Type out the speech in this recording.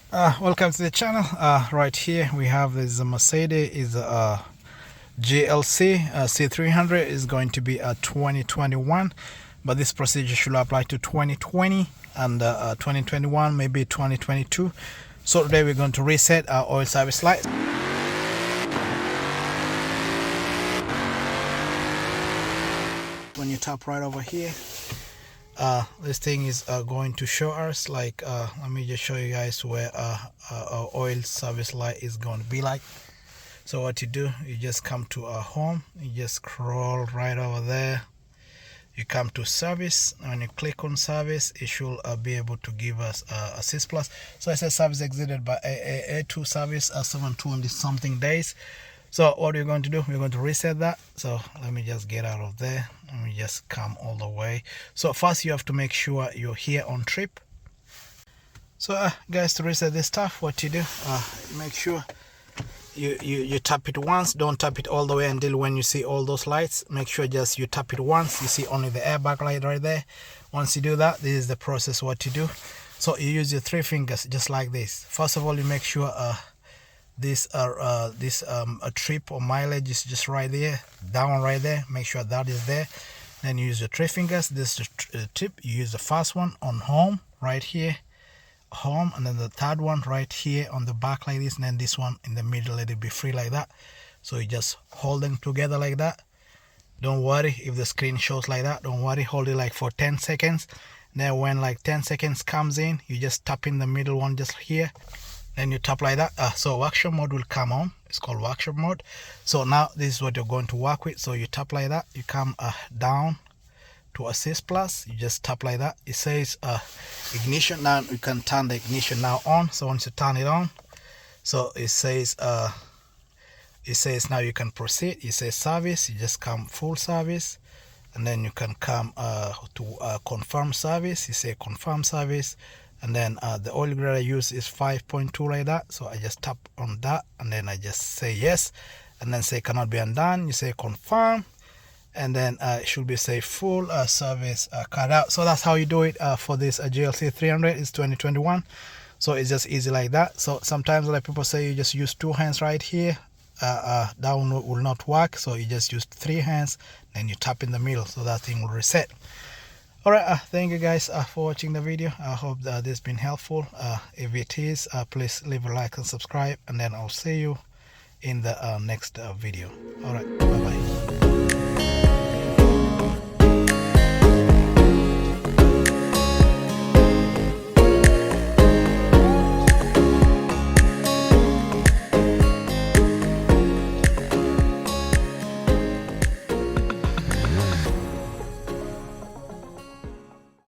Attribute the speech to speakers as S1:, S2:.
S1: Welcome to the channel. Right here we have this Mercedes is GLC C300 is going to be a 2021, but this procedure should apply to 2020 and 2021, maybe 2022. So today we're going to reset our oil service light. When you tap right over here, this thing is going to show us like let me just show you guys where our oil service light is going to be like. So what you do, you just come to home, you just scroll right over there, you come to service, and when you click on service it should be able to give us a 6+. So it says service exited by A2 service 720 something days. So what we're going to do, we're going to reset that. So let me just get out of there. Let me just come all the way. So first you have to make sure you're here on trip. So guys, to reset this stuff, what you do, make sure you tap it once. Don't tap it all the way until when you see all those lights. Make sure just you tap it once. You see only the airbag light right there. Once you do that, this is the process what you do. So you use your 3 fingers just like this. First of all, you make sure this a trip or mileage is just right there, down right there. Make sure that is there. Then you use your 3 fingers. This is the tip. You use the first one on home right here, home, and then the third one right here on the back like this, and then this one in the middle. Let it be free like that. So you just hold them together like that. Don't worry if the screen shows like that. Don't worry. Hold it like for 10 seconds. Then when like 10 seconds comes in, you just tap in the middle one just here. Then you tap like that. So workshop mode will come on. It's called workshop mode. So now this is what you're going to work with. So you tap like that. You come down to assist plus. You just tap like that. It says ignition. Now you can turn the ignition now on. So once you turn it on, so it says now you can proceed. It says service. You just come full service, and then you can come to confirm service. You say confirm service. And then the oil grade I use is 5.2 like that. So I just tap on that, and then I just say yes, and then say cannot be undone. You say confirm, and then it should be say full service cut out. So that's how you do it for this GLC300. It's 2021. So it's just easy like that. So sometimes like people say you just use 2 hands right here. That one will not work. So you just use 3 hands, then you tap in the middle. So that thing will reset. Alright, thank you guys for watching the video. I hope that this has been helpful. If it is, please leave a like and subscribe, and then I'll see you in the next video. Alright, bye bye.